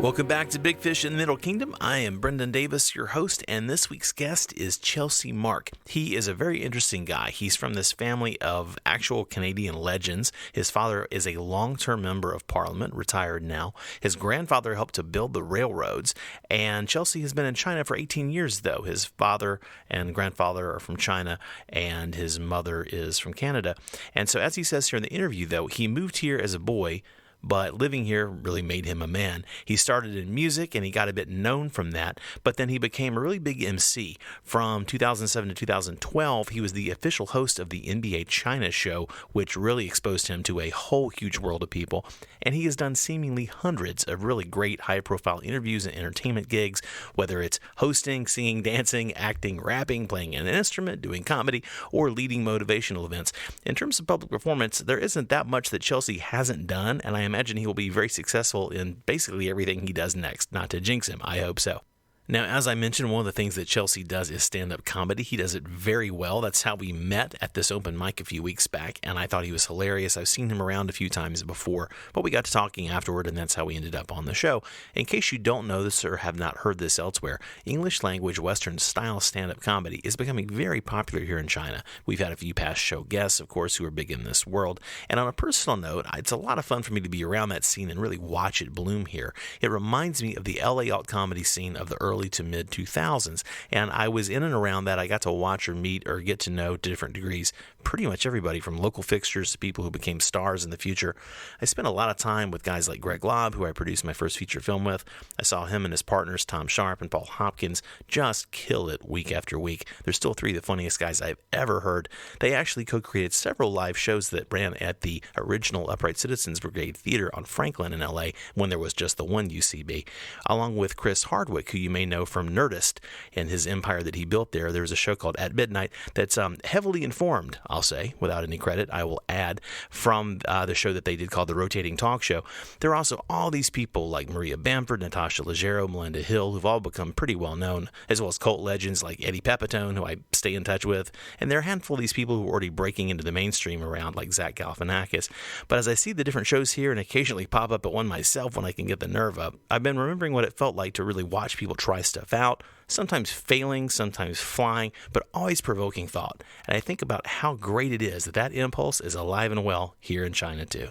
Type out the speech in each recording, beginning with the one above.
Welcome back to Big Fish in the Middle Kingdom. I am Brendan Davis, your host, and this week's guest is Chelsey Mark. He is a very interesting guy. He's from this family of actual Canadian legends. His father is a long-term member of Parliament, retired now. His grandfather helped to build the railroads, and Chelsey has been in China for 18 years, though. His father and grandfather are from China, and his mother is from Canada. And so, as he says here in the interview, though, he moved here as a boy, but living here really made him a man. He started in music, and he got a bit known from that, but then he became a really big MC. From 2007 to 2012, he was the official host of the NBA China show, which really exposed him to a whole huge world of people, and he has done seemingly hundreds of really great high-profile interviews and entertainment gigs, whether it's hosting, singing, dancing, acting, rapping, playing an instrument, doing comedy, or leading motivational events. In terms of public performance, there isn't that much that Chelsey hasn't done, and I imagine he will be very successful in basically everything he does next. Not to jinx him, I hope so. Now, as I mentioned, one of the things that Chelsey does is stand-up comedy. He does it very well. That's how we met at this open mic a few weeks back, and I thought he was hilarious. I've seen him around a few times before, but we got to talking afterward, and that's how we ended up on the show. In case you don't know this or have not heard this elsewhere, English language Western-style stand-up comedy is becoming very popular here in China. We've had a few past show guests, of course, who are big in this world, and on a personal note, it's a lot of fun for me to be around that scene and really watch it bloom here. It reminds me of the LA alt comedy scene of the early to mid 2000s, and I was in and around that. I got to watch or meet or get to know to different degrees pretty much everybody from local fixtures to people who became stars in the future. I spent a lot of time with guys like Greg Lobb, who I produced my first feature film with. I saw him and his partners Tom Sharp and Paul Hopkins just kill it week after week. They're still three of the funniest guys I've ever heard. They actually co-created several live shows that ran at the original Upright Citizens Brigade Theater on Franklin in LA when there was just the one UCB, along with Chris Hardwick, who you may know from Nerdist and his empire that he built there. There was a show called At Midnight that's heavily informed, I'll say, without any credit, I will add, from the show that they did called The Rotating Talk Show. There are also all these people like Maria Bamford, Natasha Leggero, Melinda Hill, who've all become pretty well known, as well as cult legends like Eddie Pepitone, who I stay in touch with. And there are a handful of these people who are already breaking into the mainstream around, like Zach Galifianakis. But as I see the different shows here and occasionally pop up at one myself when I can get the nerve up, I've been remembering what it felt like to really watch people try stuff out, sometimes failing, sometimes flying, but always provoking thought. And I think about how great it is that that impulse is alive and well here in China too.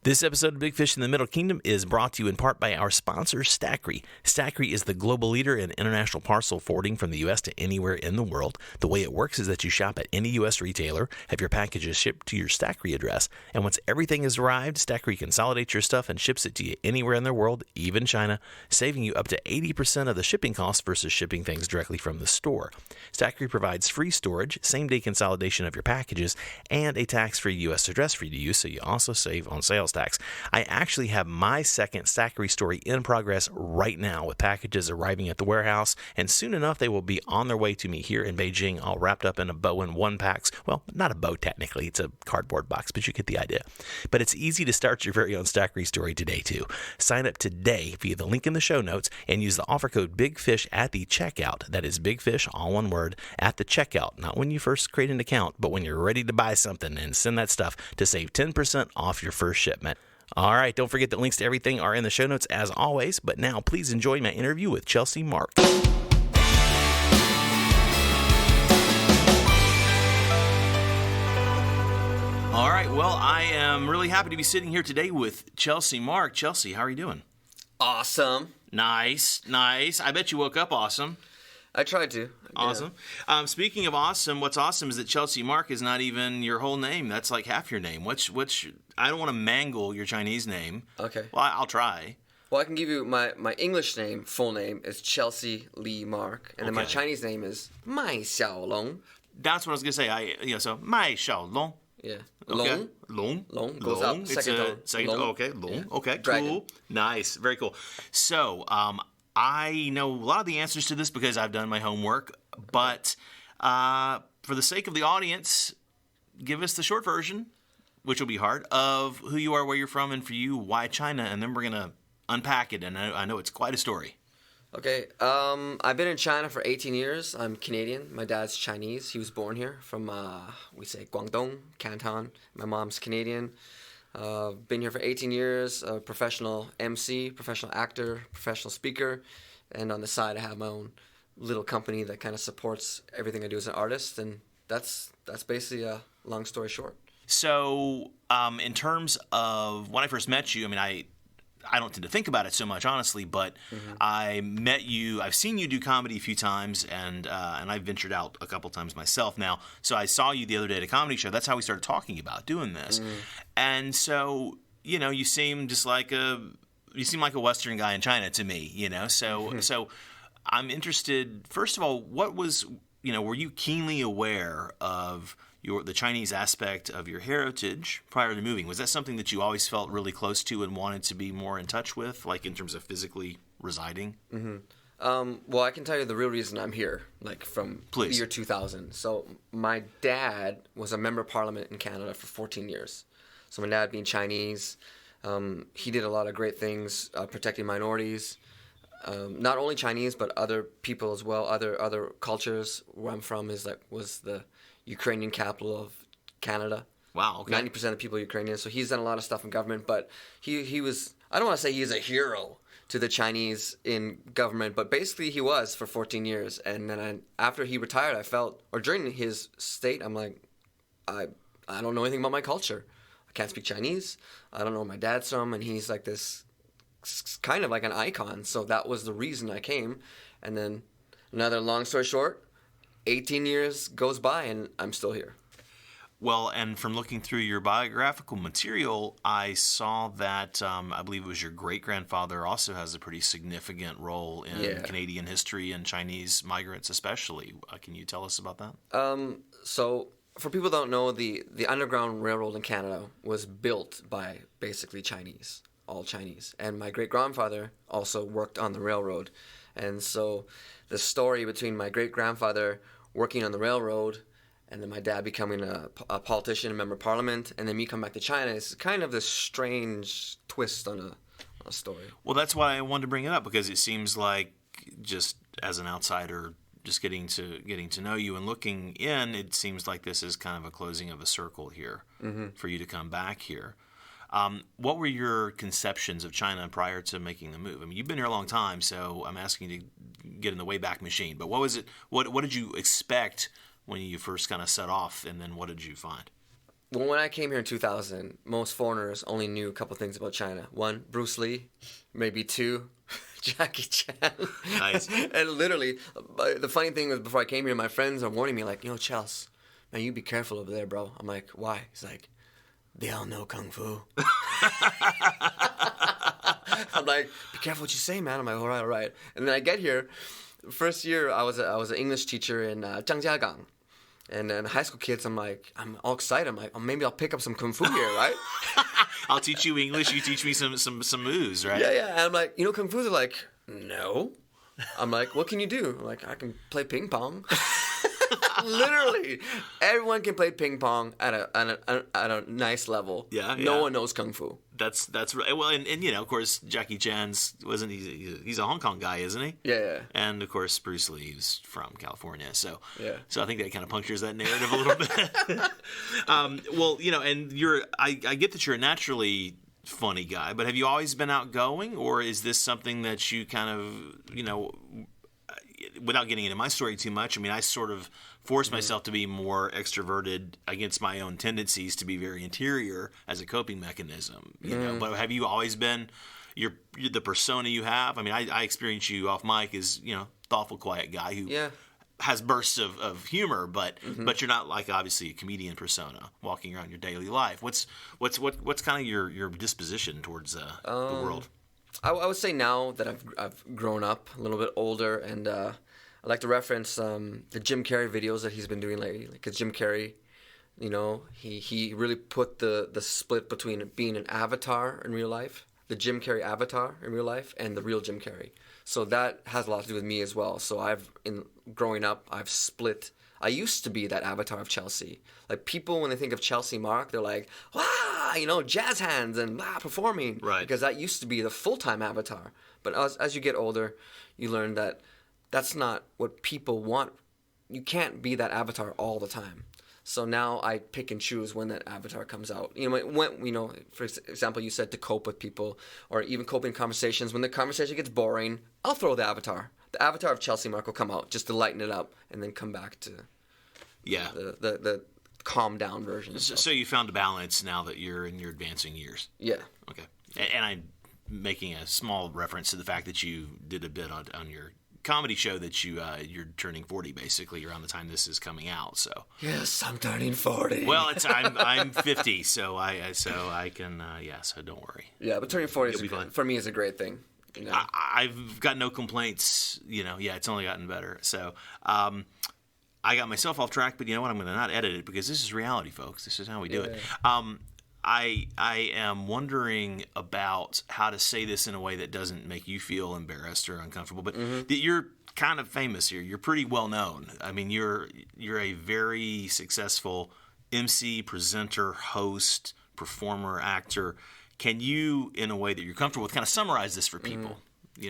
This episode of Big Fish in the Middle Kingdom is brought to you in part by our sponsor, Stackry. Stackry is the global leader in international parcel forwarding from the U.S. to anywhere in the world. The way it works is that you shop at any U.S. retailer, have your packages shipped to your Stackry address, and once everything has arrived, Stackry consolidates your stuff and ships it to you anywhere in the world, even China, saving you up to 80% of the shipping costs versus shipping things directly from the store. Stackry provides free storage, same-day consolidation of your packages, and a tax-free U.S. address for you to use, so you also save on sales tax. I actually have my second Stackry story in progress right now with packages arriving at the warehouse, and soon enough they will be on their way to me here in Beijing, all wrapped up in a bow and one packs. Well, not a bow technically, it's a cardboard box, but you get the idea. But it's easy to start your very own Stackry story today too. Sign up today via the link in the show notes and use the offer code BIGFISH at the checkout. That is BIGFISH, all one word, at the checkout. Not when you first create an account, but when you're ready to buy something and send that stuff to save 10% off your first shipment. All right, don't forget that links to everything are in the show notes as always, but now please enjoy my interview with Chelsey Mark. All right, well, I am really happy to be sitting here today with Chelsey Mark. Chelsey, how are you doing? Awesome. Nice. I bet you woke up awesome. I tried to. Awesome. Yeah. Speaking of awesome, what's awesome is that Chelsey Mark is not even your whole name. That's like half your name. I don't want to mangle your Chinese name. Okay. Well, I'll try. Well, I can give you my English name, full name, is Chelsey Lee Mark. And then my Chinese name is Mai Xiaolong. That's what I was going to say. So, Mai Xiaolong. Yeah. Okay. Long goes up, second tone. Long. Okay, long. Yeah. Okay, Dragon. Cool. Nice. Very cool. So, I know a lot of the answers to this because I've done my homework, but for the sake of the audience, give us the short version, which will be hard, of who you are, where you're from, and for you, why China, and then we're going to unpack it, and I know it's quite a story. Okay, I've been in China for 18 years. I'm Canadian. My dad's Chinese. He was born here from, we say, Guangdong, Canton. My mom's Canadian. Been here for 18 years, a professional MC, professional actor, professional speaker, and on the side I have my own little company that kind of supports everything I do as an artist, and that's basically a long story short. So, in terms of when I first met you, I mean, I don't tend to think about it so much, honestly, but I met you. I've seen you do comedy a few times, and I've ventured out a couple times myself now. So I saw you the other day at a comedy show. That's how we started talking about doing this. And so, you seem like a Western guy in China to me. So I'm interested. First of all, what was were you keenly aware of the Chinese aspect of your heritage prior to moving? Was that something that you always felt really close to and wanted to be more in touch with, like in terms of physically residing? Well, I can tell you the real reason I'm here, from the year 2000. So my dad was a member of parliament in Canada for 14 years. So my dad being Chinese, he did a lot of great things protecting minorities, not only Chinese but other people as well, other cultures. Where I'm from was the Ukrainian capital of Canada. Wow, okay. 90% of people are Ukrainian, so he's done a lot of stuff in government, but he was, I don't want to say he's a hero to the Chinese in government, but basically he was for 14 years, and then after he retired, during his state, I'm like, I don't know anything about my culture. I can't speak Chinese, I don't know where my dad's from, and he's like this, kind of like an icon, so that was the reason I came, and then another long story short, 18 years goes by and I'm still here. Well, and from looking through your biographical material, I saw that I believe it was your great-grandfather also has a pretty significant role in Canadian history and Chinese migrants especially. Can you tell us about that? So for people who don't know, the Underground Railroad in Canada was built by basically Chinese, all Chinese. And my great-grandfather also worked on the railroad. And so the story between my great-grandfather working on the railroad and then my dad becoming a politician, a member of parliament, and then me coming back to China is kind of this strange twist on a story. Well, that's why I wanted to bring it up, because it seems like, just as an outsider, just getting to know you and looking in, it seems like this is kind of a closing of a circle here for you to come back here. What were your conceptions of China prior to making the move? I mean, you've been here a long time, so I'm asking you to get in the Wayback Machine. But what was it? What did you expect when you first kind of set off, and then what did you find? Well, when I came here in 2000, most foreigners only knew a couple things about China. One, Bruce Lee. Maybe two, Jackie Chan. Nice. And literally, the funny thing was, before I came here, my friends are warning me, like, Chelsey, man, you be careful over there, bro. I'm like, why? He's like, they all know Kung Fu. I'm like, be careful what you say, man. I'm like, all right. And then I get here. First year, I was an English teacher in Zhangjiagang. And then high school kids, I'm all excited. I'm like, oh, maybe I'll pick up some Kung Fu here, right? I'll teach you English. You teach me some moves, right? Yeah. And I'm like, Kung Fu? They're like, no. I'm like, what can you do? I'm like, I can play ping pong. Literally, everyone can play ping pong at a nice level. Yeah. No one knows Kung Fu. That's right. Well, and of course, Jackie Chan's he's a Hong Kong guy, isn't he? Yeah. And of course, Bruce Lee's from California, so I think that kind of punctures that narrative a little bit. Well, and I get that you're a naturally funny guy, but have you always been outgoing, or is this something that you kind of, without getting into my story too much, I mean, I sort of forced myself to be more extroverted against my own tendencies to be very interior as a coping mechanism, but have you always been you're the persona you have? I mean, I experience you off mic as, thoughtful, quiet guy who has bursts of humor, but you're not like obviously a comedian persona walking around your daily life. What's kind of your disposition towards the world? I would say now that I've grown up, a little bit older, and I like to reference the Jim Carrey videos that he's been doing lately. Because Jim Carrey, he really put the split between being an avatar in real life, the Jim Carrey avatar in real life, and the real Jim Carrey. So that has a lot to do with me as well. So growing up, I've split. I used to be that avatar of Chelsey. Like, people, when they think of Chelsey Mark, they're like, wow, jazz hands and performing. Right. Because that used to be the full-time avatar. But as you get older, you learn that that's not what people want. You can't be that avatar all the time. So now I pick and choose when that avatar comes out. For example, you said to cope with people or even coping conversations. When the conversation gets boring, I'll throw the avatar. The avatar of Chelsey Mark will come out just to lighten it up and then come back to the calm down version. So you found a balance now that you're in your advancing years. Yeah. Okay. And I'm making a small reference to the fact that you did a bit on your comedy show that you're turning 40 basically around the time this is coming out. So yes, I'm turning 40. Well, I'm 50, so I can so don't worry. Yeah, but turning 40 for me is a great thing. You know? I've got no complaints. It's only gotten better. So I got myself off track, but you know what? I'm going to not edit it because this is reality, folks. This is how we do it. I am wondering about how to say this in a way that doesn't make you feel embarrassed or uncomfortable. But you're kind of famous here. You're pretty well known. I mean, you're a very successful MC, presenter, host, performer, actor. Can you, in a way that you're comfortable with, kind of summarize this for people?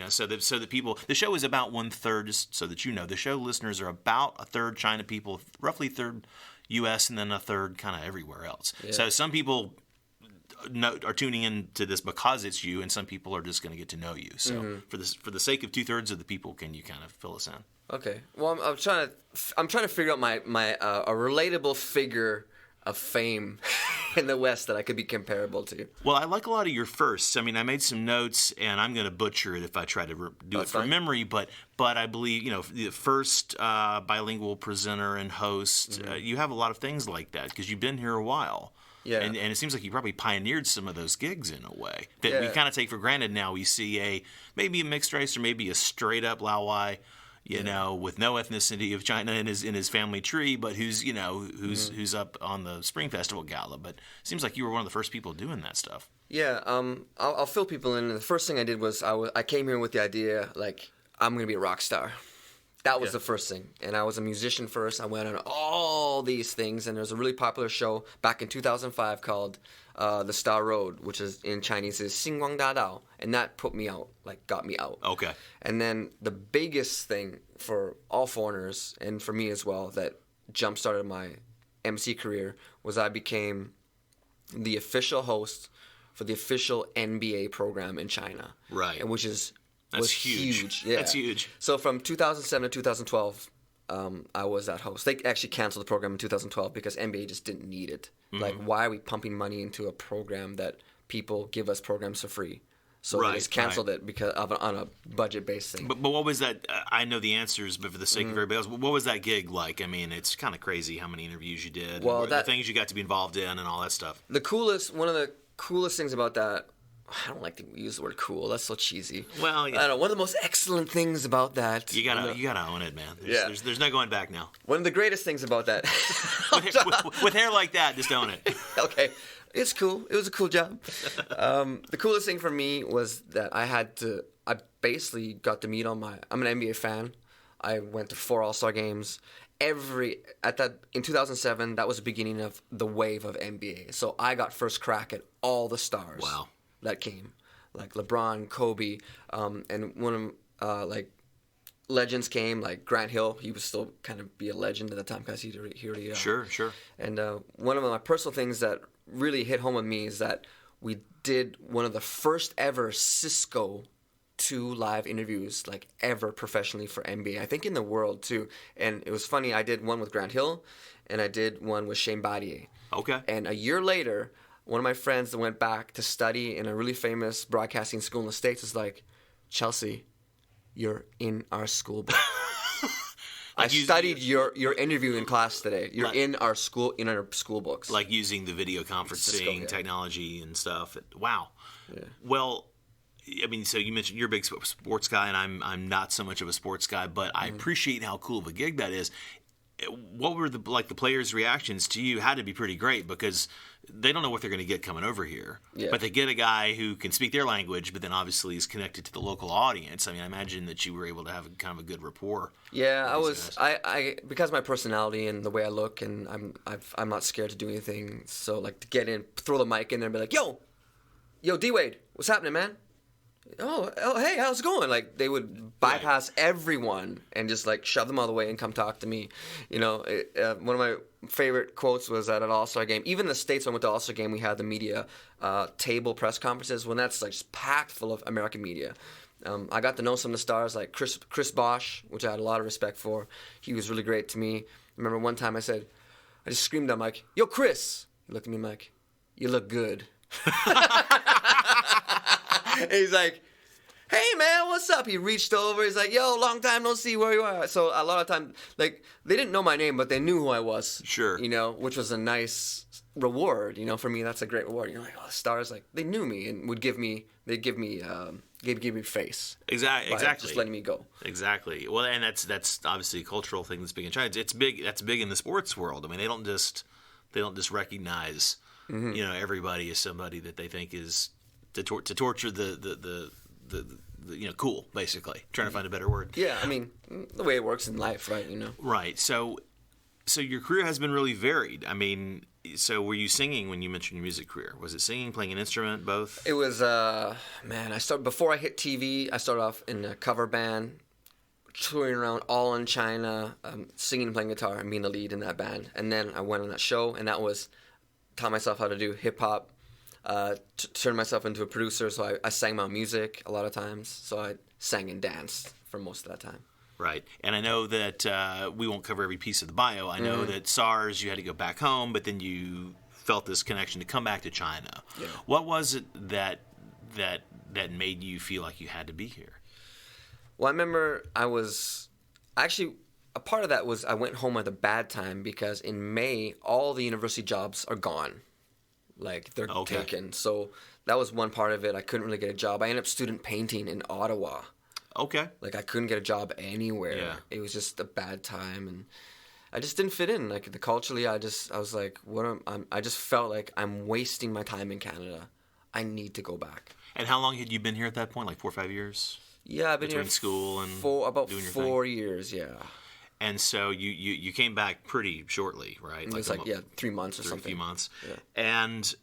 So that people. The show is about 1/3, just so that you know. The show listeners are about 1/3 China people, roughly 1/3 U.S., and then 1/3 kind of everywhere else. Yeah. So some people are tuning in to this because it's you, and some people are just going to get to know you. So for the sake of 2/3 of the people, can you kind of fill us in? Okay. Well, I'm trying to figure out my a relatable figure of fame in the West that I could be comparable to. Well, I like a lot of your firsts. I mean, I made some notes, and I'm going to butcher it if I try to do it from memory. But I believe the first bilingual presenter and host. You have a lot of things like that because you've been here a while. Yeah. And it seems like you probably pioneered some of those gigs in a way that we kind of take for granted now. We see maybe a mixed race or maybe a straight up Laowai, with no ethnicity of China in his family tree, but who's up on the Spring Festival Gala. But it seems like you were one of the first people doing that stuff. Yeah. I'll fill people in. The first thing I did was I came here with the idea like I'm gonna be a rock star. That was the first thing. And I was a musician first. I went on all these things. And there was a really popular show back in 2005 called The Star Road, which is in Chinese is Xingguang Da Dao. And that put me out, got me out. Okay. And then the biggest thing for all foreigners, and for me as well, that jump-started my MC career was I became the official host for the official NBA program in China. Right. And which is... That's huge. Yeah. That's huge. So from 2007 to 2012, I was that host. They actually canceled the program in 2012 because NBA just didn't need it. Like, why are we pumping money into a program that people give us programs for free? So they just canceled it because on a budget-based thing. But what was that? I know the answers, but for the sake of everybody else, what was that gig like? I mean, it's kind of crazy how many interviews you did, the things you got to be involved in, and all that stuff. One of the coolest things about that. I don't like to use the word cool. That's so cheesy. Well, yeah. I don't know. One of the most excellent things about that. You gotta own it, man. There's no going back now. One of the greatest things about that. with hair like that, just own it. Okay. It's cool. It was a cool job. The coolest thing for me was that I basically got to meet I'm an NBA fan. I went to 4 All-Star games. In 2007, that was the beginning of the wave of NBA. So I got first crack at all the stars. Wow. That came, like LeBron, Kobe, and one of legends came, like Grant Hill. He was still kind of be a legend at the time because he already sure. And one of my personal things that really hit home with me is that we did one of the first ever Cisco 2 live interviews ever professionally for NBA. I think in the world too. And it was funny. I did one with Grant Hill, and I did one with Shane Battier. Okay. And a year later, one of my friends that went back to study in a really famous broadcasting school in the States was like, Chelsey, you're in our school book. I studied your interview in class today. You're in our school books. Like using the video conferencing technology and stuff. Wow. Yeah. Well, I mean, so you mentioned you're a big sports guy, and I'm not so much of a sports guy, but I appreciate how cool of a gig that is. What were the players' reactions to you? Had to be pretty great because they don't know what they're going to get coming over here. Yeah. But they get a guy who can speak their language, but then obviously is connected to the local audience. I mean, I imagine that you were able to have kind of a good rapport. Yeah, I was. I because of my personality and the way I look, and I'm not scared to do anything. So to get in, throw the mic in there, and be like, yo, D Wade, what's happening, man? oh, hey, how's it going? Like, they would bypass everyone and just, like, shove them all the way and come talk to me. You know, one of my favorite quotes was at an All-Star game. Even the States, when I went to All-Star game, we had the media table press conferences, when that's, like, just packed full of American media. I got to know some of the stars, like Chris Bosh, which I had a lot of respect for. He was really great to me. I remember one time I just screamed at him, like, yo, Chris. He looked at me like, you look good. He's like, hey, man, what's up? He reached over. He's like, yo, long time no see, where you are? So a lot of times, like, they didn't know my name, but they knew who I was. Sure. You know, which was a nice reward. You know, for me, that's a great reward. You're like, oh, stars, like, they knew me and would give me face. Exactly. Just letting me go. Exactly. Well, and that's obviously a cultural thing that's big in China. It's big. That's big in the sports world. I mean, they don't just recognize everybody as somebody that they think is to torture the cool, basically, trying to find a better word. Yeah, I mean, the way it works in life, right? You know. Right. So your career has been really varied. I mean, so were you singing when you mentioned your music career? Was it singing, playing an instrument, both? It was, before I hit TV, I started off in a cover band, touring around all in China, singing and playing guitar and being the lead in that band. And then I went on that show, and taught myself how to do hip-hop, turned myself into a producer, so I sang my own music a lot of times. So I sang and danced for most of that time. Right. And I know that we won't cover every piece of the bio. I know that SARS, you had to go back home, but then you felt this connection to come back to China. Yeah. What was it that made you feel like you had to be here? Well, I remember a part of that was I went home at a bad time because in May, all the university jobs are gone. Like, they're taken. So that was one part of it. I couldn't really get a job. I ended up student painting in Ottawa. Okay. Like, I couldn't get a job anywhere. Yeah. It was just a bad time, and I just didn't fit in. Like, culturally, I was like, I just felt like I'm wasting my time in Canada. I need to go back. And how long had you been here at that point? Like 4 or 5 years? Yeah, I've been between here school and about doing your 4 years. Yeah. And so you came back pretty shortly, right? It was 3 months or something. A few months. Yeah. And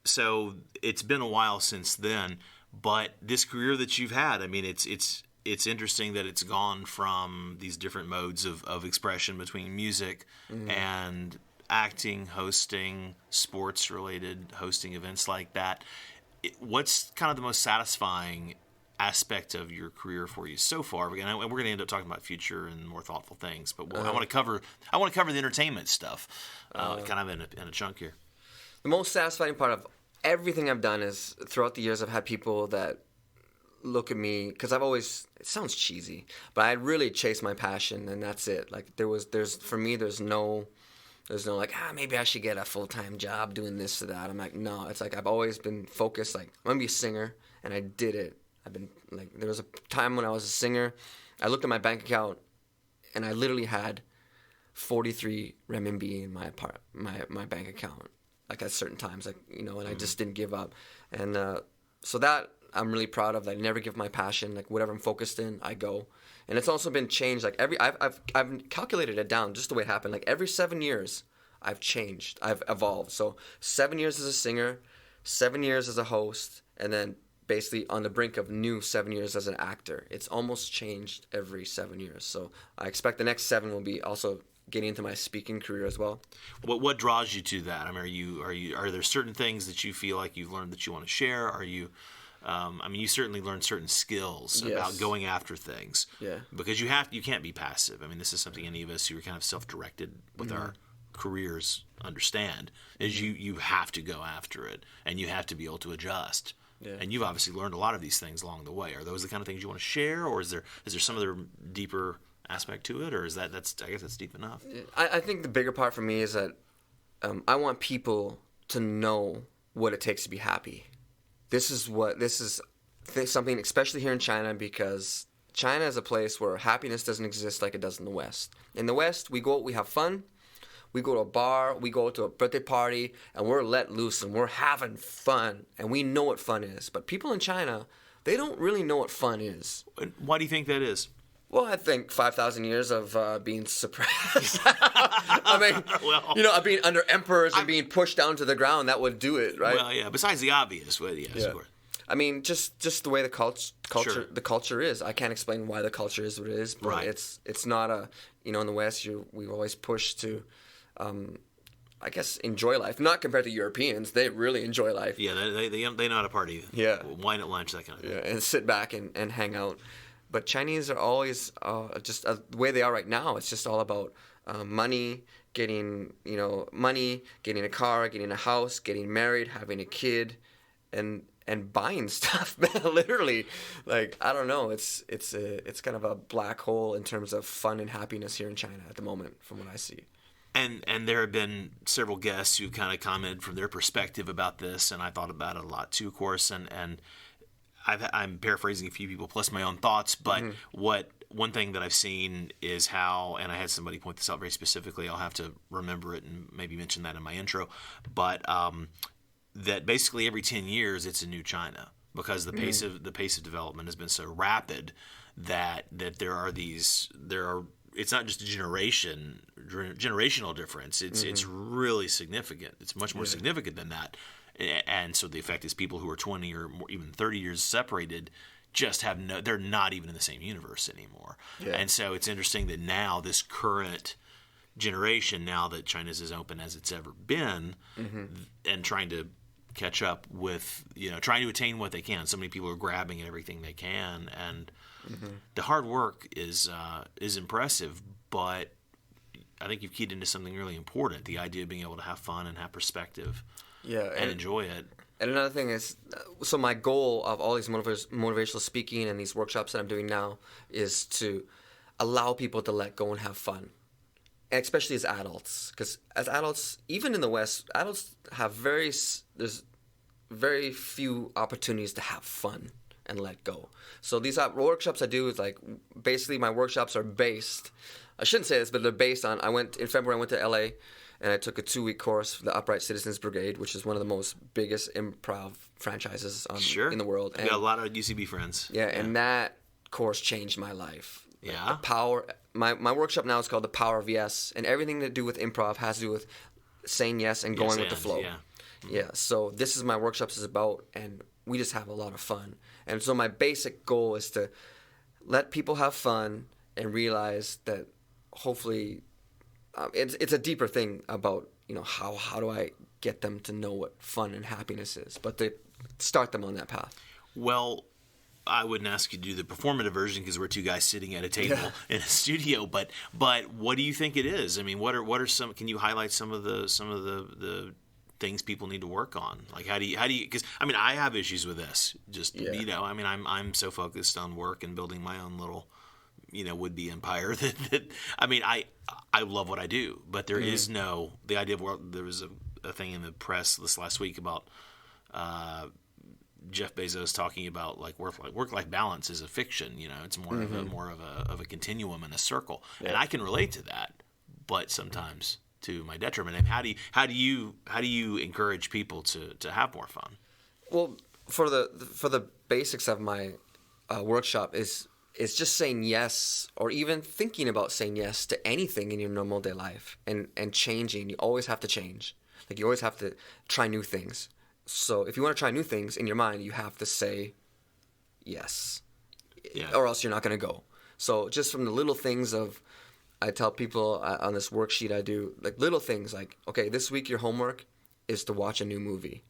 so it's been a while since then. But this career that you've had, I mean, it's interesting that it's gone from these different modes of expression between music and acting, hosting, sports-related hosting events like that. What's kind of the most satisfying aspect of your career for you so far? And we're going to end up talking about future and more thoughtful things, but I want to cover the entertainment stuff, kind of in a chunk here. The most satisfying part of everything I've done is throughout the years I've had people that look at me, because it sounds cheesy, but I really chased my passion, and that's it. Like, for me, there's no like, maybe I should get a full-time job doing this or that. I'm like, no, it's like I've always been focused, like, I'm going to be a singer, and I did it. I've been, like, there was a time when I was a singer, I looked at my bank account, and I literally had 43 renminbi in my bank account, like, at certain times, like, you know, and I just didn't give up. And so that I'm really proud of. That I never give my passion, like, whatever I'm focused in, I go. And it's also been changed. Like, I've calculated it down just the way it happened. Like, every 7 years, I've changed. I've evolved. So 7 years as a singer, 7 years as a host, and then basically on the brink of new 7 years as an actor. It's almost changed every 7 years. So I expect the next 7 will be also getting into my speaking career as well. What draws you to that? I mean, are there certain things that you feel like you've learned that you want to share? Are you I mean, you certainly learned certain skills about going after things. Yeah. Because you can't be passive. I mean, this is something any of us who are kind of self-directed with our careers understand, is you have to go after it, and you have to be able to adjust. Yeah. And you've obviously learned a lot of these things along the way. Are those the kind of things you want to share, or is there some other deeper aspect to it, or is that's I guess that's deep enough? I think the bigger part for me is that I want people to know what it takes to be happy. This is something, especially here in China, because China is a place where happiness doesn't exist like it does in the West. In the West, we go out, we have fun, we go to a bar, we go to a birthday party, and we're let loose and we're having fun, and we know what fun is. But people in China, they don't really know what fun is. Why do you think that is? Well, I think 5,000 years of being suppressed. I mean, being under emperors and being pushed down to the ground, that would do it, right? Well, yeah, besides the obvious. Well, yes, of course. I mean, just the way the Sure. the culture is. I can't explain why the culture is what it is, but Right. it's not a, in the West we always push to, I guess, enjoy life. Not compared to Europeans, they really enjoy life. Yeah, they know how to party. Yeah. Wine at lunch, that kind of thing. Yeah, and sit back and hang out. But Chinese are always just the way they are right now. It's just all about money, getting getting a car, getting a house, getting married, having a kid, and buying stuff. Man, literally, like, I don't know. It's kind of a black hole in terms of fun and happiness here in China at the moment, from what I see. And there have been several guests who kind of commented from their perspective about this, and I thought about it a lot too, of course. And I'm paraphrasing a few people plus my own thoughts, but one thing that I've seen is how, and I had somebody point this out very specifically. I'll have to remember it and maybe mention that in my intro, but that basically every 10 years it's a new China, because the pace of development has been so rapid that there are it's not just a generational difference. It's really significant. It's much more significant than that. And so the effect is people who are 20 or more, even 30 years separated just they're not even in the same universe anymore. Yeah. And so it's interesting that now this current generation, now that China's as open as it's ever been, and trying to catch up with, trying to attain what they can. So many people are grabbing at everything they can, and the hard work is impressive, but I think you've keyed into something really important, the idea of being able to have fun and have perspective, and enjoy it. And another thing is, so my goal of all these motivational speaking and these workshops that I'm doing now is to allow people to let go and have fun, and especially as adults. Because as adults, even in the West, adults have there's very few opportunities to have fun and let go. So these workshops I do is like, basically my workshops are based, I shouldn't say this, but they're based on, in February I went to LA, and I took a 2-week course for the Upright Citizens Brigade, which is one of the most biggest improv franchises in the world. We got a lot of UCB friends. Yeah, and that course changed my life. Yeah. The power. My workshop now is called The Power of Yes, and everything to do with improv has to do with saying yes and going with the flow. Yeah. Yeah. So this is my workshops is about, and we just have a lot of fun. And so my basic goal is to let people have fun and realize that hopefully. It's a deeper thing about, how do I get them to know what fun and happiness is, but to start them on that path. Well, I wouldn't ask you to do the performative version because we're two guys sitting at a table in a studio. But what do you think it is? I mean, what are some? Can you highlight some of the things people need to work on? Like how do you? Because I have issues with this. I'm so focused on work and building my own little, would-be empire that I love what I do, but there is the idea of there was a thing in the press this last week about Jeff Bezos talking about like work-life balance is a fiction. It's more of a continuum and a circle, and I can relate to that, but sometimes to my detriment. And how do you encourage people to have more fun? Well, for the basics of my workshop is just saying yes, or even thinking about saying yes to anything in your normal day life, and changing. You always have to change. Like, you always have to try new things. So if you want to try new things in your mind, you have to say yes, or else you're not going to go. So just from the little things I tell people on this worksheet I do, like little things like, okay, this week your homework is to watch a new movie.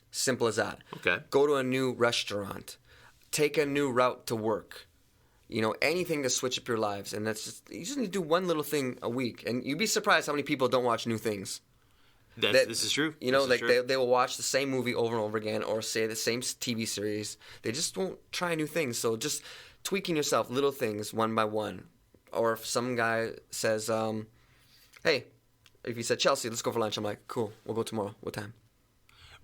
Simple as that. Okay. Go to a new restaurant. Take a new route to work. Anything to switch up your lives. And you just need to do one little thing a week. And you'd be surprised how many people don't watch new things. This is true. They will watch the same movie over and over again, or say the same TV series. They just won't try new things. So just tweaking yourself, little things, one by one. Or if some guy says, hey, if he said, Chelsey, let's go for lunch. I'm like, cool, we'll go tomorrow. What time?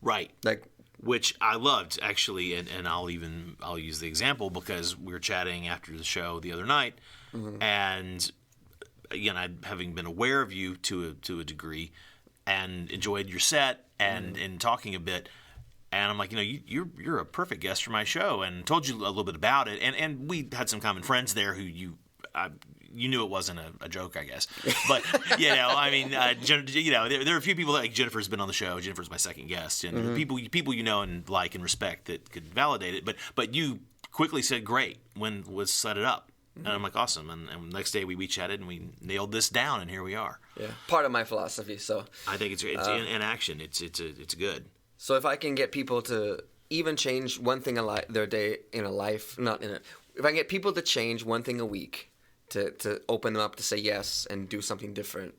Right. Like, which I loved, actually, and I'll use the example because we were chatting after the show the other night, and again, having been aware of you to a degree, and enjoyed your set and talking a bit, and I'm like, you're a perfect guest for my show, and told you a little bit about it, and we had some common friends there who you knew it wasn't a joke, I guess. But I mean, there are a few people like Jennifer's been on the show. Jennifer's my second guest, and people you know and like and respect that could validate it. But you quickly said, "Great," when was set it up. And I'm like, awesome. And next day we chatted and we nailed this down, and here we are. Yeah, part of my philosophy. So I think it's in action. It's good. So if I can get people to even change one thing their day in a life, if I can get people to change one thing a week, to open them up to say yes and do something different,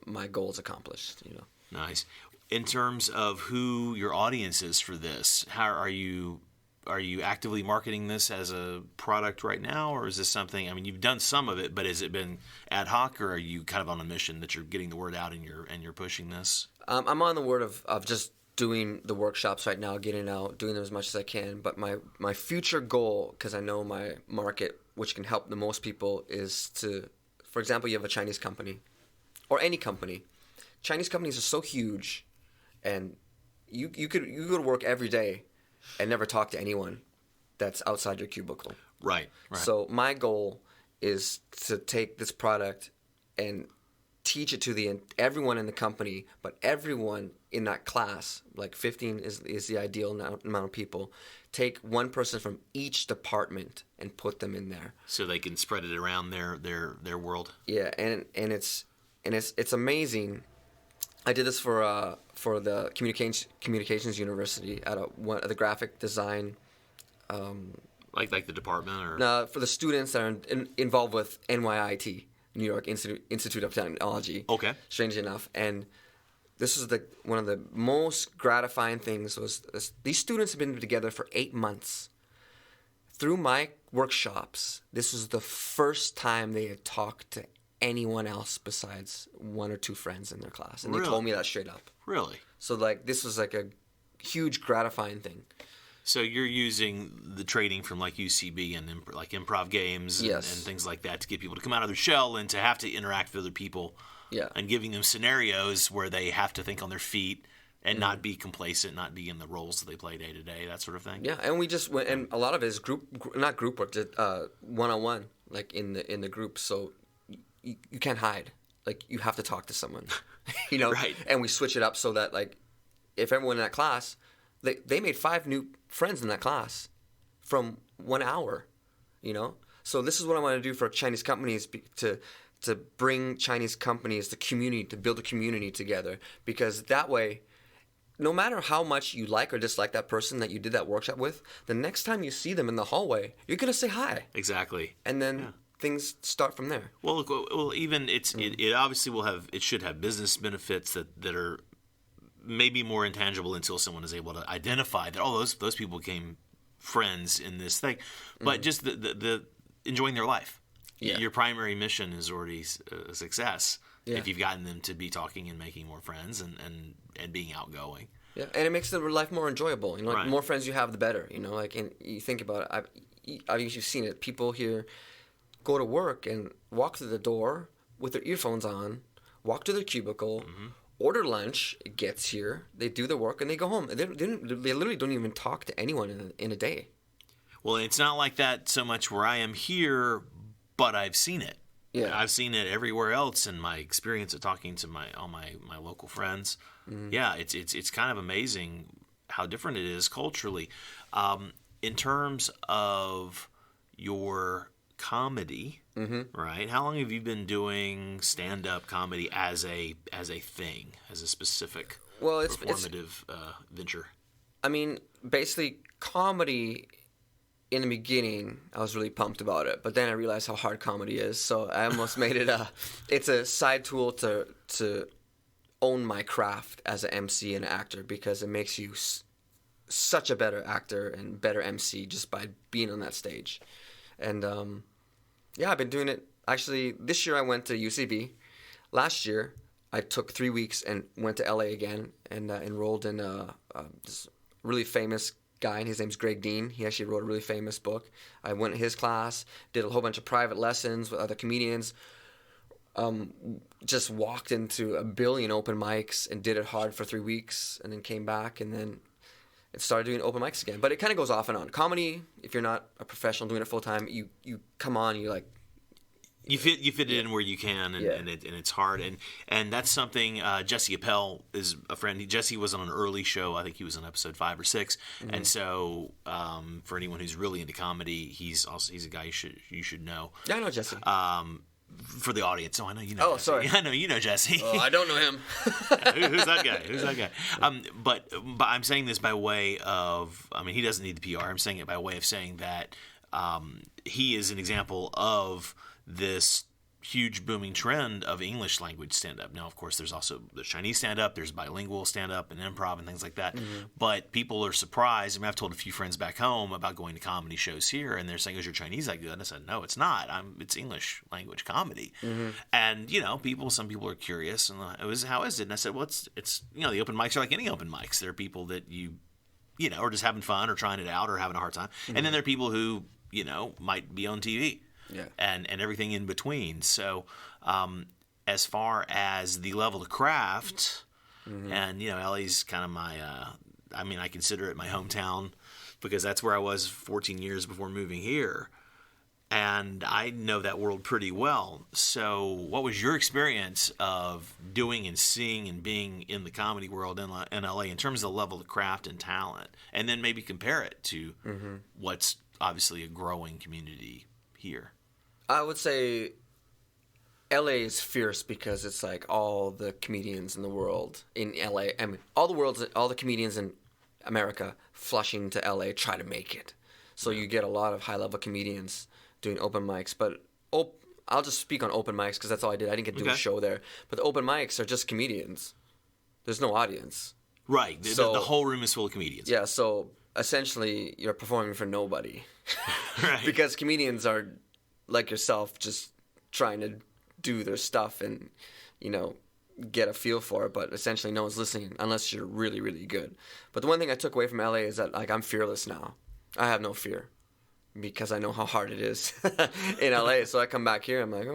my goal's accomplished. Nice. In terms of who your audience is for this, how are you? Are you actively marketing this as a product right now, or is this something? I mean, you've done some of it, but has it been ad hoc, or are you kind of on a mission that you're getting the word out and you're pushing this? I'm on the word of just doing the workshops right now, getting out, doing them as much as I can. But my future goal, because I know my market, which can help the most people, is to, for example, you have a Chinese company, or any company. Chinese companies are so huge, and you could go to work every day and never talk to anyone that's outside your cubicle. Right. So my goal is to take this product and teach it to everyone in the company, but everyone in that class, like 15 is the ideal amount of people. Take one person from each department and put them in there, so they can spread it around their world. Yeah, and it's amazing. I did this for the communications university at the graphic design. Like the department, or no, for the students that are involved with NYIT, New York Institute of Technology. Okay. Strangely enough, and this is one of the most gratifying things was these students have been together for 8 months. Through my workshops, this was the first time they had talked to anyone else besides one or two friends in their class, and They told me that straight up. Really? So this was like a huge gratifying thing. So you're using the training from like UCB and like improv games and things like that to get people to come out of their shell and to have to interact with other people. Yeah. And giving them scenarios where they have to think on their feet and not be complacent, not be in the roles that they play day to day, that sort of thing. Yeah, and we just went, and a lot of it is not group work, one-on-one, like in the group. So you can't hide. Like, you have to talk to someone, Right. And we switch it up so that, like, if everyone in that class, they made 5 new friends in that class from 1 hour, So this is what I want to do for Chinese companies, to bring Chinese companies, the community, to build a community together. Because that way, no matter how much you like or dislike that person that you did that workshop with, the next time you see them in the hallway, you're going to say hi. Exactly. And then things start from there. Well, even it obviously should have business benefits that are maybe more intangible until someone is able to identify that those people became friends in this thing. But just the enjoying their life. Yeah. Your primary mission is already a success if you've gotten them to be talking and making more friends and being outgoing. Yeah, and it makes their life more enjoyable. Like, right. The more friends you have, the better. Like, and you think about it. You've seen it. People here go to work and walk through the door with their earphones on, walk to their cubicle, order lunch. It gets here, they do their work, and they go home. They literally don't even talk to anyone in a day. Well, it's not like that so much where I am here, but I've seen it. Yeah, I've seen it everywhere else in my experience of talking to all my local friends. Yeah, it's kind of amazing how different it is culturally. In terms of your comedy, right? How long have you been doing stand-up comedy as a thing, as a specific performative venture? I mean, basically, comedy. In the beginning, I was really pumped about it, but then I realized how hard comedy is, so I almost made it it's a side tool to own my craft as an MC and actor, because it makes you such a better actor and better MC just by being on that stage. And I've been doing it. Actually, this year I went to UCB. Last year, I took 3 weeks and went to LA again and enrolled in this really famous guy, and his name's Greg Dean. He actually wrote a really famous book. I went to his class, did a whole bunch of private lessons with other comedians, just walked into a billion open mics and did it hard for 3 weeks, and then came back, and then it started doing open mics again. But it kind of goes off and on. Comedy, if you're not a professional doing it full time, you come on, You fit it in where you can, and it's hard, and that's something. Jesse Appel is a friend. Jesse was on an early show. I think he was on episode 5 or 6, and so for anyone who's really into comedy, he's a guy you should know. Yeah, I know Jesse. For the audience, I know you know. Oh, Jesse. Sorry, I know you know Jesse. Oh, I don't know him. Who's that guy? Who's that guy? But I'm saying this by way of. I mean, he doesn't need the PR. I'm saying it by way of saying that he is an example of this huge booming trend of English language stand-up. Now, of course, there's Chinese stand-up, there's bilingual stand-up and improv and things like that. But people are surprised. I mean, I've told a few friends back home about going to comedy shows here, and they're saying, "Is your Chinese that good?" And I said, "No, it's not. It's English language comedy." And some people are curious, and how is it? And I said, "Well, it's the open mics are like any open mics. There are people that are just having fun or trying it out or having a hard time, and then there are people who might be on TV." Yeah. And everything in between. So as far as the level of craft, and LA's kind of my I consider it my hometown because that's where I was 14 years before moving here. And I know that world pretty well. So what was your experience of doing and seeing and being in the comedy world in LA in terms of the level of craft and talent? And then maybe compare it to what's obviously a growing community here. I would say LA is fierce because it's like all the comedians in the world in LA. I mean, all the comedians in America flushing to LA try to make it. So you get a lot of high-level comedians doing open mics. But I'll just speak on open mics because that's all I did. I didn't get to do a show there. But the open mics are just comedians. There's no audience. Right. So, the whole room is full of comedians. Yeah, so essentially you're performing for nobody. Right. Because comedians are like yourself, just trying to do their stuff and, get a feel for it. But essentially no one's listening unless you're really, really good. But the one thing I took away from LA is that, I'm fearless now. I have no fear because I know how hard it is in LA. So I come back here, I'm like,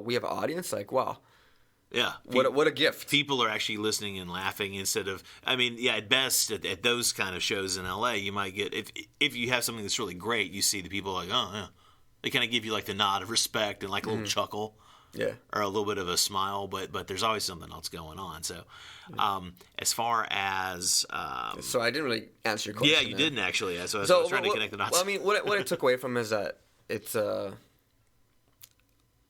we have an audience? Like, wow. Yeah. What a gift. People are actually listening and laughing instead of, at best, at those kind of shows in LA, you might get, if you have something that's really great, you see the people like, oh, yeah. They kind of give you like the nod of respect and like a little chuckle, or a little bit of a smile, but there's always something else going on. So, as far as so I didn't really answer your question. Yeah, you didn't actually. So I was trying to connect the dots. Well, what I took away from is that it's I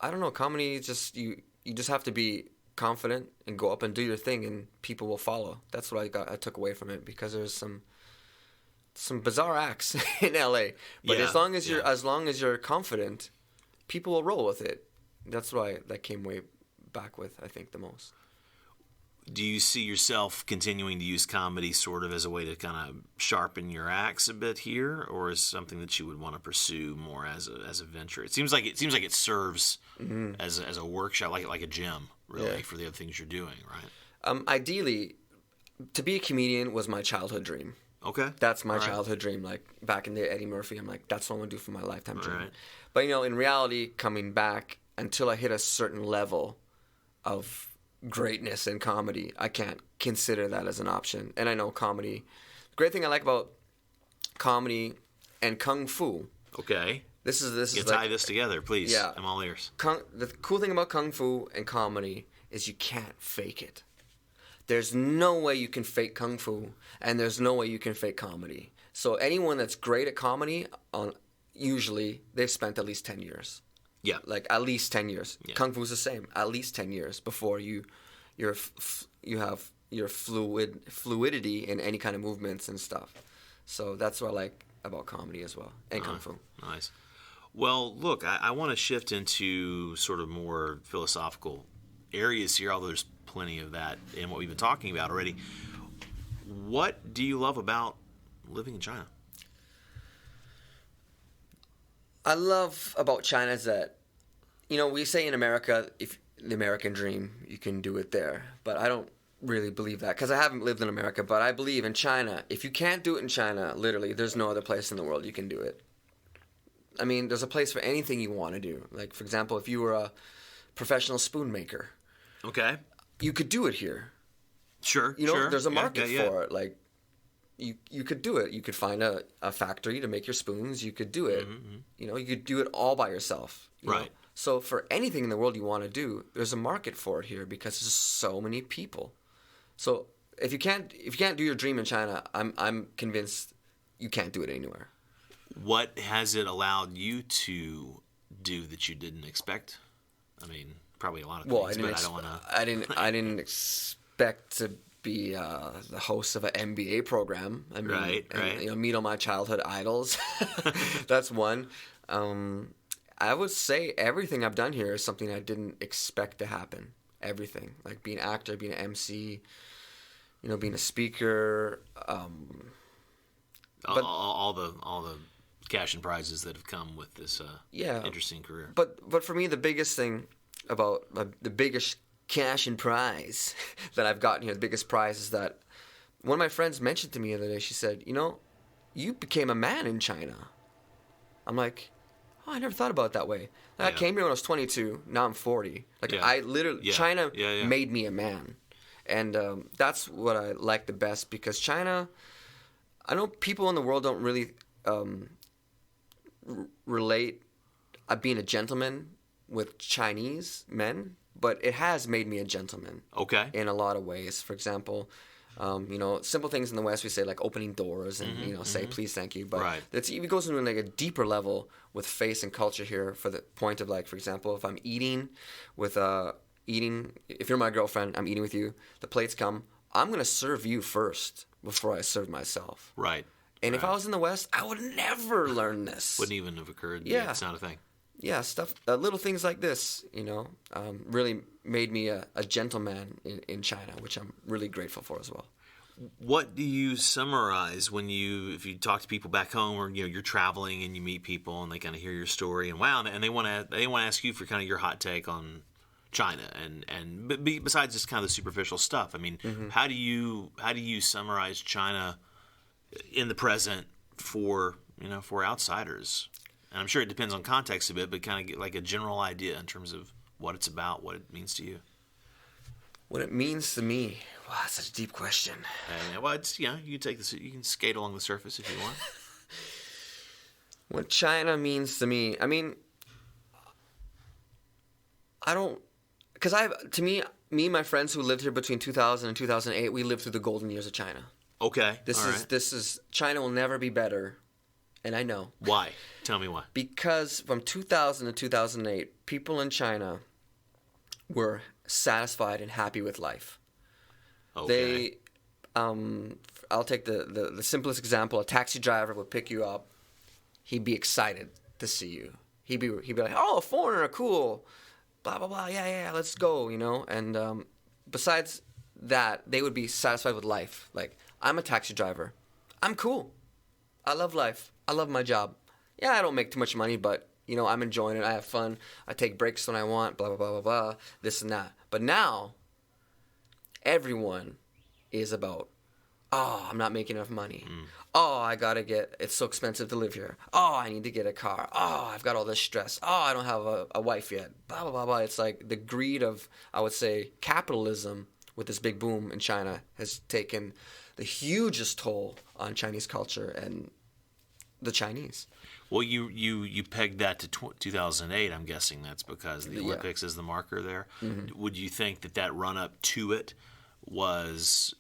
don't know, comedy. Just you just have to be confident and go up and do your thing, and people will follow. That's what I took away from it because there's some bizarre acts in LA, but as long as you're confident, people will roll with it. That's why that came way back with, I think, the most. Do you see yourself continuing to use comedy sort of as a way to kind of sharpen your axe a bit here, or is something that you would want to pursue more as a venture? It seems like it serves as a workshop, like a gym, really, for the other things you're doing, right? Ideally, to be a comedian was my childhood dream. Okay. That's my childhood dream. Like back in the Eddie Murphy, I'm like, that's what I'm gonna do for my lifetime dream. Right. But in reality, coming back until I hit a certain level of greatness in comedy, I can't consider that as an option. And I know comedy. The great thing I like about comedy and kung fu. Okay. This is tie this together, please. Yeah. I'm all ears. The cool thing about kung fu and comedy is you can't fake it. There's no way you can fake kung fu, and there's no way you can fake comedy. So anyone that's great at comedy, usually they've spent at least 10 years. Yeah. Like at least 10 years. Yeah. Kung Fu's the same. At least 10 years before you have your fluidity in any kind of movements and stuff. So that's what I like about comedy as well, and Kung Fu. Nice. Well, look, I want to shift into sort of more philosophical areas here, although there's plenty of that in what we've been talking about already. What do you love about living in China? I love about China is that, we say in America, if the American dream, you can do it there. But I don't really believe that because I haven't lived in America. But I believe in China. If you can't do it in China, literally, there's no other place in the world you can do it. I mean, there's a place for anything you want to do. Like, for example, if you were a professional spoon maker. Okay. You could do it here. Sure, there's a market for it. Like, you could do it. You could find a factory to make your spoons. You could do it. You know, you could do it all by yourself. You know? So for anything in the world you want to do, there's a market for it here because there's so many people. So if you can't do your dream in China, I'm convinced you can't do it anywhere. What has it allowed you to do that you didn't expect? I mean, probably a lot of things, but I don't want to. I didn't expect to be the host of an MBA program. I mean, right. You know, meet all my childhood idols. That's one. I would say everything I've done here is something I didn't expect to happen. Everything, like being an actor, being an MC, you know, being a speaker. But all the cash and prizes that have come with this interesting career. But for me, the biggest thing about the biggest cash and prize that I've gotten here, the biggest prize is that one of my friends mentioned to me the other day, she said, you know, you became a man in China. I'm like, oh, I never thought about it that way. I came here when I was 22. Now I'm 40. Like I literally, China made me a man. And that's what I like the best because China, I know people in the world don't really relate being a gentleman with Chinese men, but it has made me a gentleman. Okay. In a lot of ways. For example, you know, simple things in the West we say like opening doors and you know say please, thank you. But it goes into like a deeper level with face and culture here. For the point of like, for example, if I'm eating with if you're my girlfriend, I'm eating with you. The plates come. I'm gonna serve you first before I serve myself. Right. And if I was in the West, I would never learn this. Wouldn't even have occurred. Yeah, it's not a thing. Yeah, stuff, little things like this, you know, really made me a gentleman in China, which I'm really grateful for as well. What do you summarize if you talk to people back home, or you know you're traveling and you meet people and they kind of hear your story and wow, and they want to ask you for kind of your hot take on China and besides just kind of the superficial stuff. I mean, how do you summarize China in the present for outsiders? And I'm sure it depends on context a bit, but kind of get like a general idea in terms of what it's about, what it means to you. What it means to me? Wow, that's such a deep question. Well, it's you can skate along the surface if you want. What China means to me? I mean, me and my friends who lived here between 2000 and 2008, we lived through the golden years of China. Okay. This is China will never be better. And I know. Why? Tell me why. Because from 2000 to 2008, people in China were satisfied and happy with life. Okay. I'll take the simplest example. A taxi driver would pick you up. He'd be excited to see you. He'd be like, oh, a foreigner, cool. Blah, blah, blah. Yeah, let's go, you know. And besides that, they would be satisfied with life. Like, I'm a taxi driver. I'm cool. I love life. I love my job. Yeah, I don't make too much money, but, you know, I'm enjoying it. I have fun. I take breaks when I want, blah, blah, blah, blah, blah, this and that. But now, everyone is about, oh, I'm not making enough money. Oh, it's so expensive to live here. Oh, I need to get a car. Oh, I've got all this stress. Oh, I don't have a wife yet. Blah, blah, blah, blah. It's like the greed of, I would say, capitalism with this big boom in China has taken the hugest toll on Chinese culture and the Chinese. Well, you pegged that to 2008. I'm guessing that's because the Olympics is the marker there. Would you think that run up to it was?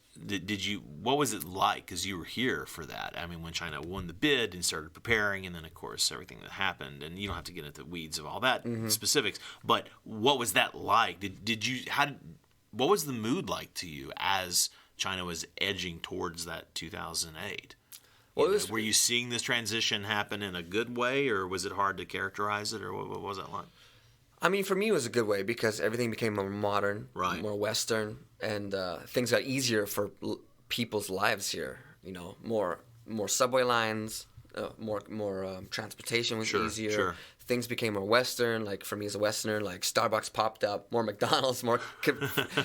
What was it like? Because you were here for that. I mean, when China won the bid and started preparing, and then of course everything that happened, and you don't have to get into the weeds of all that specifics. But what was that like? What was the mood like to you as China was edging towards that 2008? Were you seeing this transition happen in a good way, or was it hard to characterize it, or what was it like? I mean, for me, it was a good way because everything became more modern, more Western, and things got easier for people's lives here. You know, more subway lines, more transportation was easier. Sure. Things became more Western. Like for me as a Westerner, like Starbucks popped up, more McDonald's, more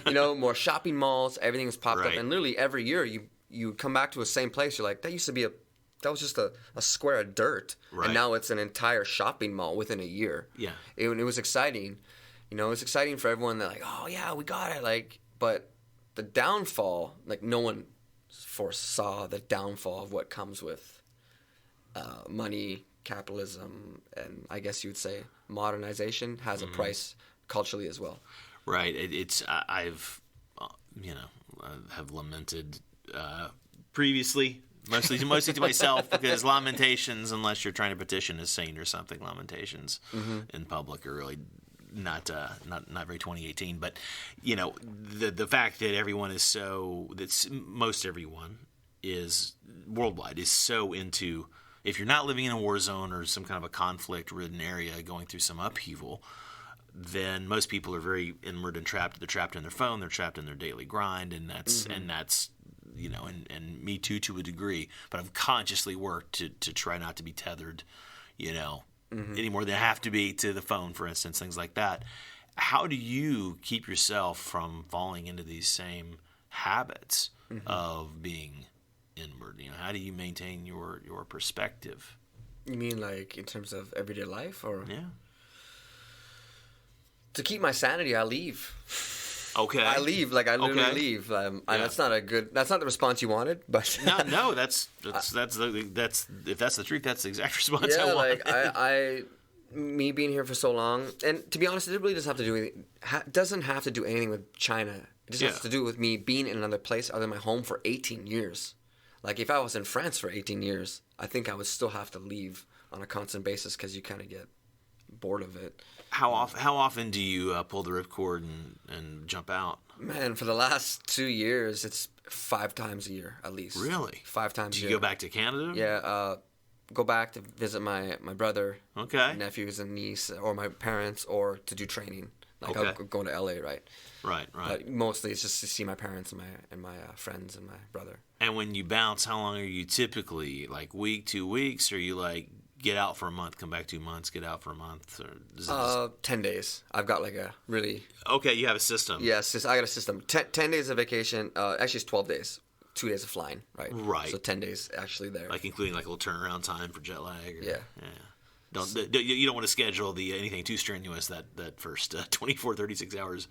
more shopping malls. Everything was popped up, and literally every year you come back to the same place. You're like, that was just a square of dirt, and now it's an entire shopping mall within a year. Yeah, it was exciting. You know, it's exciting for everyone. They're like, oh yeah, we got it. Like, but the downfall, like no one foresaw the downfall of what comes with money, capitalism, and I guess you would say modernization has a price culturally as well. Right. I've have lamented previously, mostly to myself, because lamentations, unless you're trying to petition a saint or something, lamentations in public are really not very 2018. But the fact that everyone is most everyone is worldwide is so into, if you're not living in a war zone or some kind of a conflict-ridden area going through some upheaval, then most people are very inward and trapped. They're trapped in their phone. They're trapped in their daily grind, and that's and me too to a degree. But I've consciously worked to try not to be tethered, any more than I have to be to the phone, for instance, things like that. How do you keep yourself from falling into these same habits of being inward? How do you maintain your perspective? You mean like in terms of everyday life, or? Yeah. To keep my sanity, I leave. Okay. I leave, like I literally leave. That's not the response you wanted, but no, that's if that's the truth, that's the exact response I want. I me being here for so long, and to be honest, it really doesn't have to do anything with China. It just has to do with me being in another place other than my home for 18 years. Like if I was in France for 18 years, I think I would still have to leave on a constant basis because you kind of get bored of it. How often do you pull the ripcord and jump out? Man, for the last 2 years, it's 5 times a year at least. Really? 5 times a year. Do you go back to Canada? Yeah, go back to visit my brother, nephews and niece, or my parents, or to do training. Like I'll go to LA, right? Right. But mostly it's just to see my parents and my friends and my brother. And when you bounce, how long are you typically? Like week, 2 weeks, or you like get out for a month, come back 2 months, get out for a month? Or 10 days. I've got like a really... Okay, you have a system. Yes, I got a system. 10 days of vacation. Actually, it's 12 days. 2 days of flying, right? Right. So 10 days actually there. Like including like a little turnaround time for jet lag? Yeah. You don't want to schedule anything too strenuous that first 24, 36 hours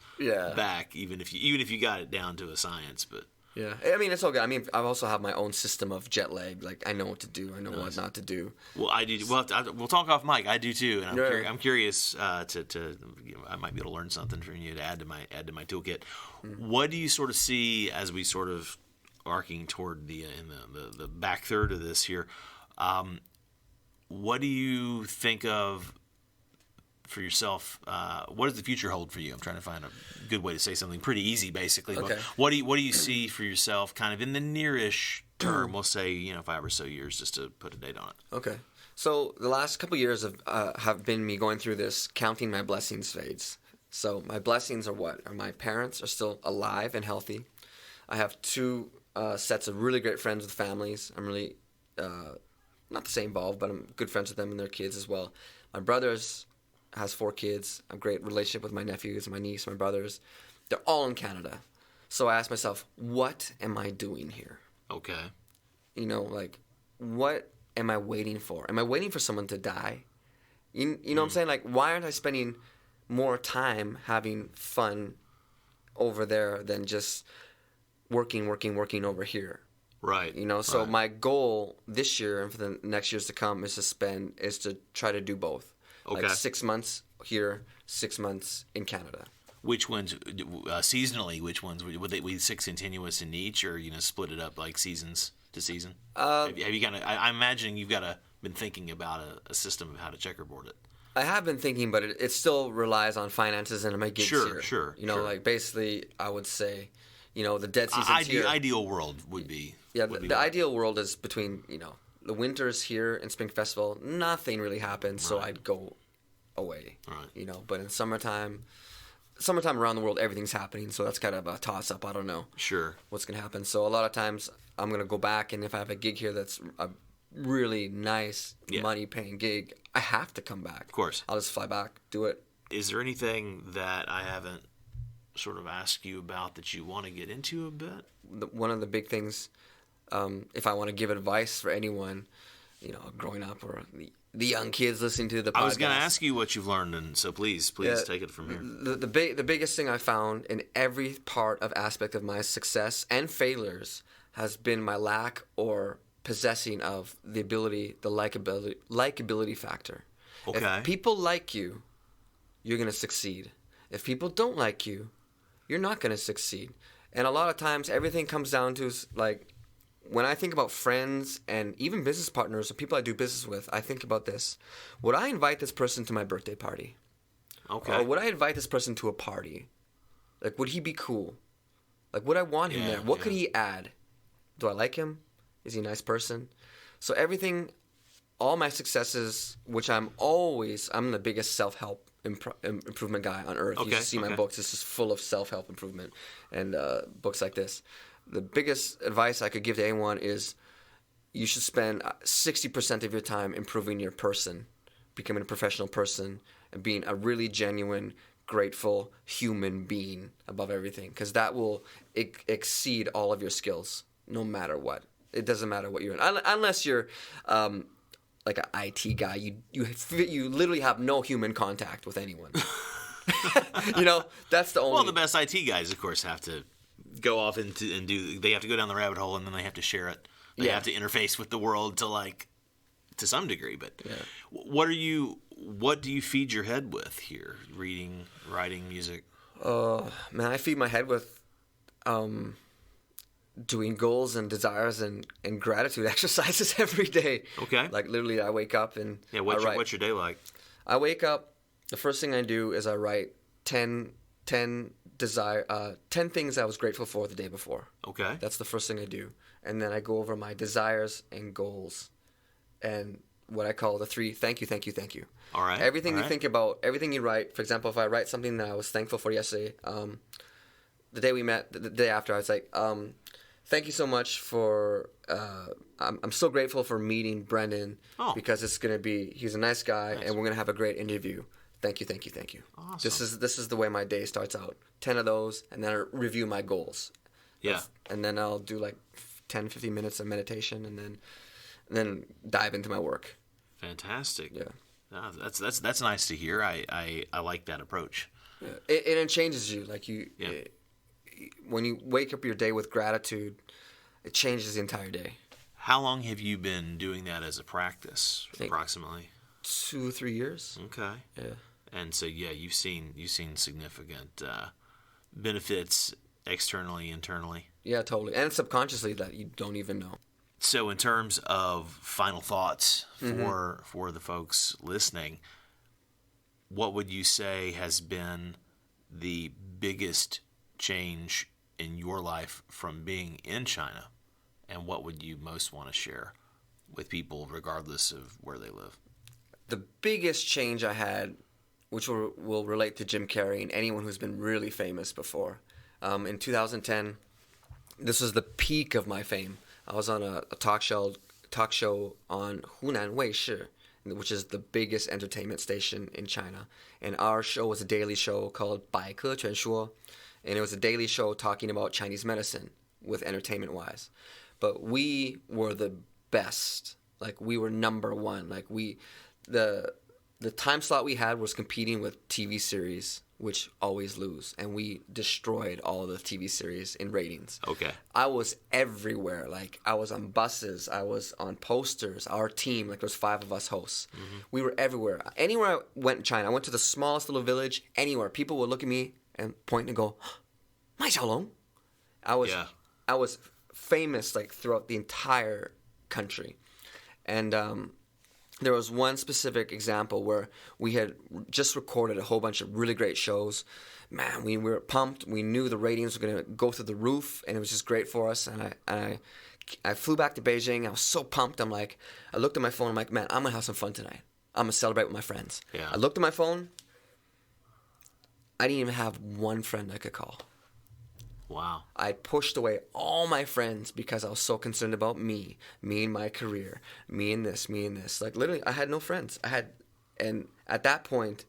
back, even if you got it down to a science, but... Yeah, I mean, it's all good. I mean, I also have my own system of jet lag. Like, I know what to do. I know what not to do. Well, I do. Well, we'll talk off mic. I do too, and I'm curious to I might be able to learn something from you to add to my toolkit. What do you sort of see as we sort of arcing toward the back third of this here? What do you think of for yourself? What does the future hold for you? I'm trying to find a good way to say something pretty easy, basically. Okay. But what do you see for yourself, kind of in the nearish term? We'll say 5 or so years, just to put a date on it. Okay. So the last couple of years have been me going through this counting my blessings phase. So my blessings are what? My parents are still alive and healthy. I have 2 sets of really great friends with families. I'm really not to say involved, but I'm good friends with them and their kids as well. My brother's has 4 kids. A great relationship with my nephews, my niece, my brothers. They're all in Canada. So I asked myself, what am I doing here? Okay. Like, what am I waiting for? Am I waiting for someone to die? You know what I'm saying? Like, why aren't I spending more time having fun over there than just working over here? Right. So my goal this year and for the next years to come is to try to do both. Okay. Like 6 months here, 6 months in Canada. Which ones, seasonally, would they be 6 continuous in each, or split it up like seasons to season? Have you kind of? I'm imagining you've been thinking about a system of how to checkerboard it. I have been thinking, but it still relies on finances and my gigs here. Sure. Like basically, I would say, the dead season's here. Ideal world would be. Yeah, the ideal world is between the winters here in Spring Festival, nothing really happens, so I'd go away. Right. But in summertime around the world, everything's happening, so that's kind of a toss-up. I don't know what's going to happen. So a lot of times I'm going to go back, and if I have a gig here that's a really nice money-paying gig, I have to come back. Of course. I'll just fly back, do it. Is there anything that I haven't sort of asked you about that you want to get into a bit? One of the big things, if I want to give advice for anyone, growing up or the young kids listening to the podcast. I was going to ask you what you've learned, and so please take it from here. The biggest thing I found in every part of aspect of my success and failures has been my lack or possessing of the likability factor. Okay. If people like you, you're going to succeed. If people don't like you, you're not going to succeed. And a lot of times, everything comes down to, like, when I think about friends and even business partners or people I do business with, I think about this. Would I invite this person to my birthday party? Okay. Or would I invite this person to a party? Like, would he be cool? Like, would I want him there? What could he add? Do I like him? Is he a nice person? So everything, all my successes, which I'm the biggest self-help improvement guy on earth. You should see my books. This is full of self-help improvement and books like this. The biggest advice I could give to anyone is you should spend 60% of your time improving your person, becoming a professional person, and being a really genuine, grateful human being above everything, because that will exceed all of your skills, no matter what. It doesn't matter what you're in, unless you're like an IT guy. You literally have no human contact with anyone. That's the only. Well, the best IT guys, of course, have to go off and do. They have to go down the rabbit hole, and then they have to share it. They have to interface with the world to some degree. But what do you feed your head with here? Reading, writing, music. Man, I feed my head with doing goals and desires and gratitude exercises every day. Okay. Like, literally, I wake up and I write. What's your day like? I wake up. The first thing I do is I write 10 things I was grateful for the day before. Okay. That's the first thing I do. And then I go over my desires and goals and what I call the 3 thank you, thank you, thank you. All right. Everything you think about, everything you write. For example, if I write something that I was thankful for yesterday, the day we met, the day after, I was like, thank you so much for, I'm so grateful for meeting Brendan because he's a nice guy and we're going to have a great interview. Thank you, thank you, thank you. Awesome. This is the way my day starts out. 10 of those, and then I review my goals. Yeah. And then I'll do like 10, 15 minutes of meditation and then dive into my work. Fantastic. Yeah. That's nice to hear. I like that approach. Yeah. It changes you. Like when you wake up your day with gratitude, it changes the entire day. How long have you been doing that as a practice, approximately? 2-3 years. Okay. Yeah. And so you've seen significant benefits externally, internally. Yeah, totally, and subconsciously that you don't even know. So, in terms of final thoughts for the folks listening, what would you say has been the biggest change in your life from being in China, and what would you most want to share with people, regardless of where they live? The biggest change I had, which will relate to Jim Carrey and anyone who's been really famous before. In 2010, this was the peak of my fame. I was on a talk show on Hunan Weishi, which is the biggest entertainment station in China. And our show was a daily show called 百科全说. And it was a daily show talking about Chinese medicine with entertainment-wise. But we were the best. Like, we were number one. Like, the time slot we had was competing with TV series, which always lose, and we destroyed all the TV series in ratings. Okay. I was everywhere. Like, I was on buses, I was on posters. Our team, like, there was 5 of us hosts. Mm-hmm. We were everywhere. Anywhere I went in China, I went to the smallest little village. Anywhere, people would look at me and point and go, "My Xiaolong." I was famous, like, throughout the entire country, and there was one specific example where we had just recorded a whole bunch of really great shows. Man, we were pumped. We knew the ratings were going to go through the roof, and it was just great for us. And I flew back to Beijing. I was so pumped. I looked at my phone. I'm like, man, I'm going to have some fun tonight. I'm going to celebrate with my friends. Yeah. I looked at my phone. I didn't even have one friend I could call. Wow. I pushed away all my friends because I was so concerned about me and my career, me and this. Like, literally, I had no friends. And at that point,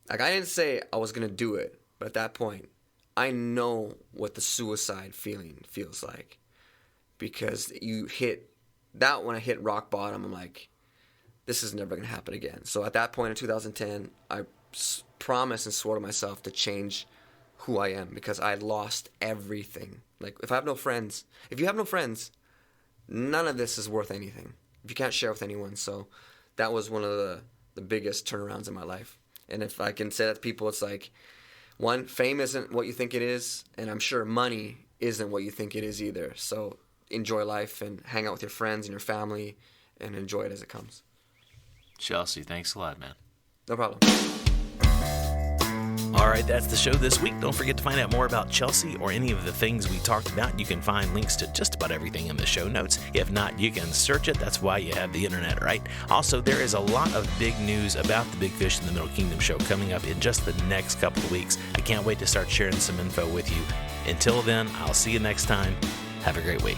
like, I didn't say I was going to do it, but at that point, I know what the suicide feeling feels like. Because when I hit rock bottom, I'm like, this is never going to happen again. So at that point in 2010, I promised and swore to myself to change who I am, because I lost everything. Like, if you have no friends, none of this is worth anything if you can't share with anyone. So that was one of the biggest turnarounds in my life. And if I can say that to people, it's like, one, fame isn't what you think it is, and I'm sure money isn't what you think it is either. So enjoy life and hang out with your friends and your family and enjoy it as it comes. Chelsey, thanks a lot, man. No problem. All right, that's the show this week. Don't forget to find out more about Chelsey or any of the things we talked about. You can find links to just about everything in the show notes. If not, you can search it. That's why you have the internet, right? Also, there is a lot of big news about the Big Fish in the Middle Kingdom show coming up in just the next couple of weeks. I can't wait to start sharing some info with you. Until then, I'll see you next time. Have a great week.